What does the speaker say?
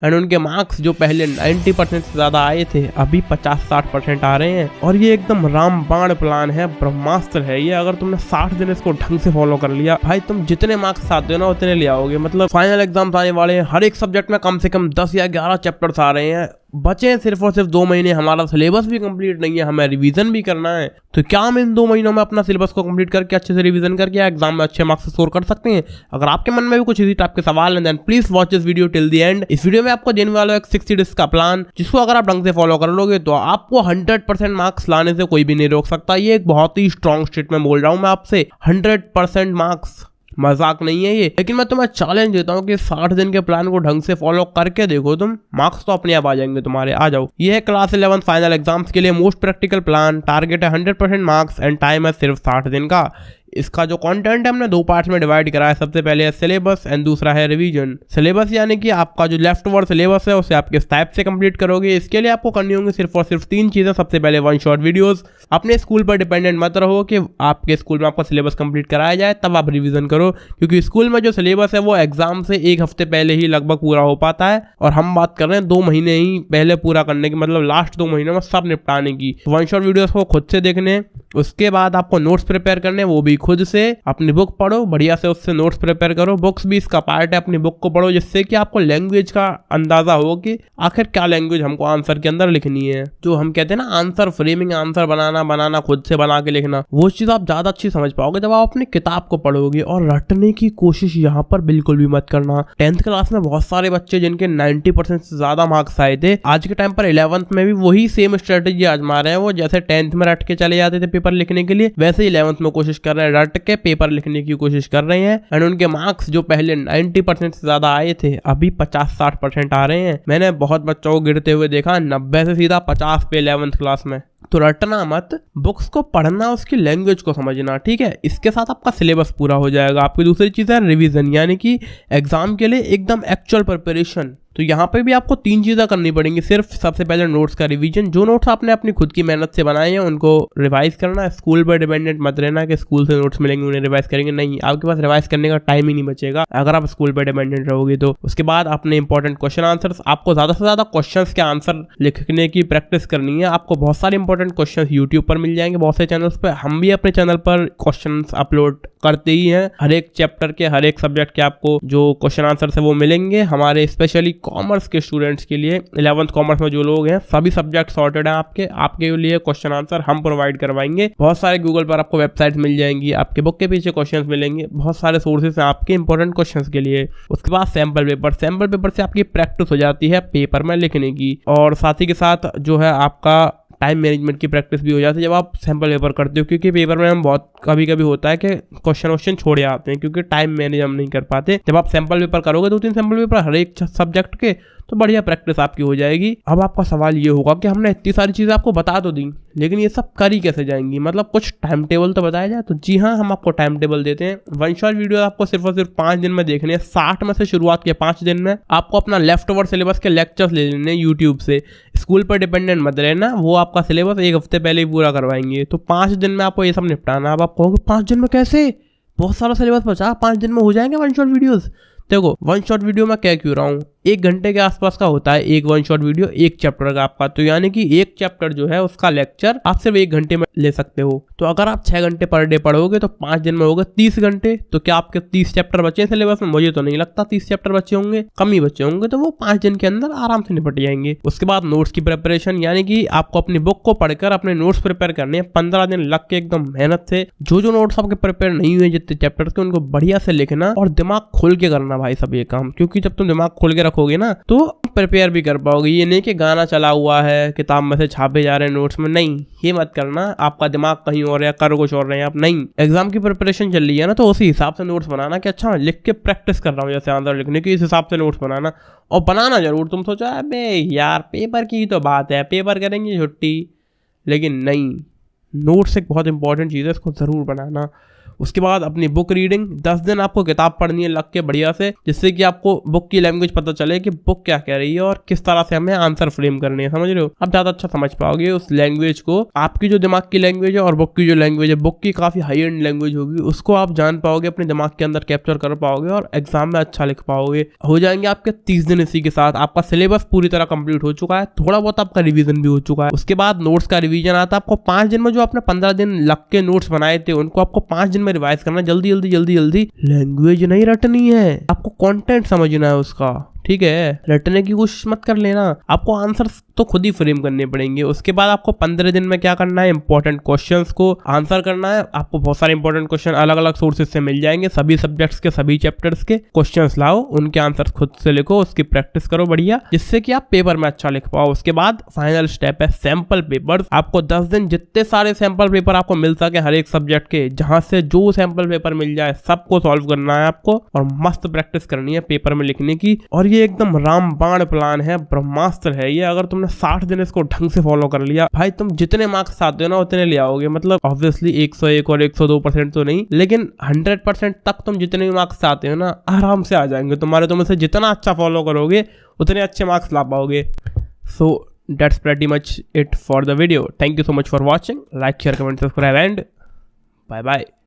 And उनके marks जो पहले 90% से ज्यादा आए थे अभी 50-60% आ रहे हैं। और ये एकदम रामबाण प्लान है, ब्रह्मास्त्र है ये। अगर तुमने 60 दिन इसको ढंग से फॉलो कर लिया भाई, तुम जितने मार्क्स आते हो ना उतने ले आओगे। मतलब फाइनल एग्जाम्स आने वाले हैं, हर एक सब्जेक्ट में कम से कम 10 या 11 चैप्टर्स आ रहे हैं। बचे सिर्फ और सिर्फ 2 महीने, हमारा सिलेबस भी कंप्लीट नहीं है, हमें रिवीजन भी करना है। तो क्या हम इन 2 महीनों में अपना सिलेबस को कंप्लीट करके अच्छे से रिवीजन करके एग्जाम में अच्छे मार्क्स स्कोर कर सकते हैं? अगर आपके मन में भी कुछ इसी टाइप के सवाल हैं, then please watch this video till the end. इस वीडियो में आपको देने वाला है एक 60 डेज का प्लान, जिसको अगर आप ढंग से फॉलो कर लोगे तो आपको 100% मार्क्स लाने से कोई भी नहीं रोक सकता। ये एक बहुत ही स्ट्रॉन्ग स्टेटमेंट बोल रहा हूं मैं आपसे, 100% मार्क्स, मजाक नहीं है ये। लेकिन मैं तुम्हें चैलेंज देता हूँ कि 60 दिन के प्लान को ढंग से फॉलो करके देखो, तुम मार्क्स तो अपने आप आ जाएंगे तुम्हारे। आ जाओ। ये है क्लास 11 फाइनल एग्जाम्स के लिए मोस्ट प्रैक्टिकल प्लान। टारगेट है 100% मार्क्स एंड टाइम है सिर्फ 60 दिन का। इसका जो कंटेंट है हमने 2 पार्ट्स में डिवाइड करा है। सबसे पहले है सिलेबस एंड दूसरा है रिवीजन। सिलेबस यानी कि आपका जो लेफ्ट ओवर सिलेबस है उसे आप किस टाइप से कंप्लीट करोगे, इसके लिए आपको करनी होंगी सिर्फ और सिर्फ 3 चीजें। सबसे पहले 1 शॉट वीडियोस। अपने स्कूल पर डिपेंडेंट मत रहो कि आपके स्कूल में आपका सिलेबस कंप्लीट कराया जाए तब आप रिवीजन करो, क्योंकि स्कूल में जो सिलेबस है वो एग्जाम से 1 हफ्ते पहले ही लगभग पूरा हो पाता है। और हम बात कर रहे हैं 2 महीने ही पहले पूरा करने की, मतलब लास्ट 2 महीनों में सब निपटाने की। 1 शॉट वीडियोस को खुद से देखने, उसके बाद आपको नोट्स प्रिपेयर करने, वो भी खुद से। अपनी बुक पढ़ो बढ़िया से, उससे नोट्स प्रिपेयर करो। बुक्स भी इसका पार्ट है, अपनी बुक को पढ़ो जिससे कि आपको लैंग्वेज का अंदाजा हो कि आखिर क्या लैंग्वेज हमको आंसर के अंदर लिखनी है। जो हम कहते हैं ना आंसर फ्रेमिंग, आंसर बनाना खुद से बना के लिखना, वो चीज आप ज्यादा अच्छी समझ पाओगे जब आप अपनी किताब को पढ़ोगे। और रटने की कोशिश यहाँ पर बिल्कुल भी मत करना। 10th क्लास में बहुत सारे बच्चे जिनके 90% से ज्यादा मार्क्स आए थे, आज के टाइम पर 11th में भी वही सेम स्ट्रेटेजी आजमा रहे हैं। वो जैसे 10th में रट के चले जाते थे पेपर लिखने के लिए, वैसे 11th में कोशिश कर रहे हैं रट के पेपर लिखने की कोशिश कर रहे हैं। एंड उनके मार्क्स जो पहले 90% से ज्यादा आए थे अभी 50-60% आ रहे हैं। मैंने बहुत बच्चों को गिरते हुए देखा, 90 से सीधा 50 पे 11th क्लास में। तो रटना मत, बुक्स को पढ़ना, उसकी लैंग्वेज को समझना, ठीक है। इसके साथ आपका सिलेबस पूरा हो जाएगा। आपकी दूसरी चीज है रिवीजन, यानी कि एग्जाम के लिए एकदम एक्चुअल प्रिपरेशन। तो यहाँ पे भी आपको 3 चीजें करनी पड़ेंगी सिर्फ। सबसे पहले नोट्स का रिवीजन, जो नोट्स आपने अपनी खुद की मेहनत से बनाए हैं उनको रिवाइज करना है। स्कूल पर डिपेंडेंट मत रहना कि स्कूल से नोट्स मिलेंगे उन्हें रिवाइज करेंगे, नहीं, आपके पास रिवाइज करने का टाइम ही नहीं बचेगा अगर आप स्कूल पर डिपेंडेंट रहोगे तो। उसके बाद अपने इंपॉर्टेंट क्वेश्चन आंसर्स, आपको ज्यादा से ज्यादा क्वेश्चन के आंसर लिखने की प्रैक्टिस करनी है। आपको बहुत सारे इंपॉर्टेंट क्वेश्चन यूट्यूब पर मिल जाएंगे, बहुत से चैनल्स पर। हम भी अपने चैनल पर क्वेश्चन अपलोड करते ही हैं, हर एक चैप्टर के, हर एक सब्जेक्ट के आपको जो क्वेश्चन आंसर है वो मिलेंगे। हमारे स्पेशली कॉमर्स के स्टूडेंट्स के लिए, 11th कॉमर्स में जो लोग हैं, सभी सब्जेक्ट सॉर्टेड हैं आपके लिए क्वेश्चन आंसर हम प्रोवाइड करवाएंगे। बहुत सारे गूगल पर आपको वेबसाइट मिल जाएंगी, आपके बुक के पीछे क्वेश्चन मिलेंगे, बहुत सारे सोर्सेस हैं आपके इंपॉर्टेंट क्वेश्चन के लिए। उसके बाद सैंपल पेपर से आपकी प्रैक्टिस हो जाती है पेपर में लिखने की, और साथ ही के साथ जो है आपका टाइम मैनेजमेंट की प्रैक्टिस भी हो जाती है जब आप सैंपल पेपर करते हो। क्योंकि पेपर में हम बहुत कभी होता है कि क्वेश्चन छोड़े आते हैं क्योंकि टाइम मैनेज हम नहीं कर पाते। जब आप सैंपल पेपर करोगे 2-3 सैंपल पेपर हर एक सब्जेक्ट के, तो बढ़िया प्रैक्टिस आपकी हो जाएगी। अब आपका सवाल ये होगा कि हमने इतनी सारी चीजें आपको बता तो दी, लेकिन ये सब करी कैसे जाएंगी, मतलब कुछ टाइम टेबल तो बताया जाए। तो जी हाँ, हम आपको टाइम टेबल देते हैं। 1 शॉट वीडियो आपको सिर्फ और सिर्फ 5 दिन में देखने हैं। 60 में से शुरुआत के 5 दिन में आपको अपना लेफ्ट ओवर सिलेबस के लेक्चर्स ले लेने यूट्यूब से। स्कूल पर डिपेंडेंट मत रहना, वो आपका सिलेबस 1 हफ्ते पहले ही पूरा करवाएंगे। तो 5 दिन में आपको ये सब निपटाना। अब आप कहोगे 5 दिन में कैसे, बहुत सारा सिलेबस बचा, 5 दिन में हो जाएंगे 1 शॉट वीडियोस। देखो 1 शॉट वीडियो में क्या क्यों रहा हूँ, 1 घंटे के आसपास का होता है एक 1 शॉट वीडियो, 1 चैप्टर का आपका। तो यानी कि 1 चैप्टर जो है उसका लेक्चर आप सिर्फ 1 घंटे में ले सकते हो। तो अगर आप 6 घंटे पर डे पढ़ोगे तो 5 दिन में होगा 30 घंटे। तो क्या आपके 30 चैप्टर बचे सिलेबस में? मुझे तो नहीं लगता 30 चैप्टर बचे होंगे, कम ही बचे होंगे। तो वो 5 दिन के अंदर आराम से निपट जाएंगे। उसके बाद नोट्स की प्रिपरेशन, यानी कि आपको अपनी बुक को पढ़कर अपने नोट्स प्रिपेयर करने हैं। 15 दिन लग के एकदम मेहनत से जो नोट्स आपके प्रिपेयर नहीं हुए जितने चैप्टर के, उनको बढ़िया से लिखना और दिमाग खोल के करना भाई सब ये काम। क्योंकि जब तुम दिमाग खोल के रखोगे ना तो प्रिपेयर भी कर पाओगे। ये नहीं कि गाना चला हुआ है किताब में से छापे जा रहे हैं नोट्स में, नहीं, ये मत करना। आपका दिमाग कहीं और है, कर कुछ और रहे हैं आप, नहीं। एग्जाम की प्रिपरेशन चल रही है ना, तो उसी हिसाब से नोट्स बनाना कि अच्छा लिख के प्रैक्टिस कर रहा हूँ जैसे आंसर लिखने की, इस हिसाब से नोट्स बनाना। और बनाना जरूर। तुम सोचा अबे यार पेपर की तो बात है, पेपर करेंगे छुट्टी, लेकिन नहीं, नोट्स एक बहुत इंपॉर्टेंट चीज़ है, इसको ज़रूर बनाना। उसके बाद अपनी बुक रीडिंग, 10 दिन आपको किताब पढ़नी है लग के बढ़िया से, जिससे कि आपको बुक की लैंग्वेज पता चले कि बुक क्या कह रही है और किस तरह से हमें आंसर फ्रेम करनी है, समझ रहे हो। आप ज्यादा अच्छा समझ पाओगे उस लैंग्वेज को। आपकी जो दिमाग की लैंग्वेज है और बुक की जो लैंग्वेज है, बुक की काफी हाई एंड लैंग्वेज होगी, उसको आप जान पाओगे, अपने दिमाग के अंदर कैप्चर कर पाओगे और एग्जाम में अच्छा लिख पाओगे। हो जाएंगे आपके 30 दिन इसी के साथ। आपका सिलेबस पूरी तरह कंप्लीट हो चुका है, थोड़ा बहुत आपका रिवीजन भी हो चुका है। उसके बाद नोट्स का रिवीजन आता है। आपको 5 दिन में जो आपने 15 दिन लग के नोट्स बनाए थे, उनको आपको 5 दिन में रिवाइज करना। जल्दी जल्दी जल्दी जल्दी, लैंग्वेज नहीं रटनी है, आपको कंटेंट समझना है उसका, ठीक है। रटने की कोशिश मत कर लेना, आपको आंसर्स तो खुद ही फ्रेम करने पड़ेंगे। उसके बाद आपको 15 दिन में क्या करना है, इंपॉर्टेंट क्वेश्चंस को आंसर करना है। आपको बहुत सारे इंपॉर्टेंट क्वेश्चन अलग अलग सोर्सेज से मिल जाएंगे, सभी सब्जेक्ट्स के सभी चैप्टर्स के क्वेश्चंस लाओ, उनके आंसर्स खुद से लिखो, उसकी प्रैक्टिस करो बढ़िया, जिससे कि आप पेपर में अच्छा लिख पाओ। उसके बाद फाइनल स्टेप है सैंपल पेपर। आपको 10 दिन जितने सारे सैंपल पेपर आपको मिल सके हर एक सब्जेक्ट के, जहां से जो सैंपल पेपर मिल जाए सबको सॉल्व करना है आपको और मस्त प्रैक्टिस करनी है पेपर में लिखने की। और ये एकदम रामबाण प्लान है, ब्रह्मास्त्र है ये। अगर तुमने 60 दिन इसको ढंग से फॉलो कर लिया भाई, तुम जितने मार्क्स आते हो ना उतने ले आओगे। मतलब ऑब्वियसली 101 और 102% तो नहीं, लेकिन 100% तक तुम जितने भी मार्क्स आते हो ना आराम से आ जाएंगे तुम्हारे। तुम इसे जितना अच्छा फॉलो करोगे उतने अच्छे मार्क्स ला पाओगे। So that's pretty much it for the video. Thank you so much for watching. Like, share, comment, subscribe and bye bye.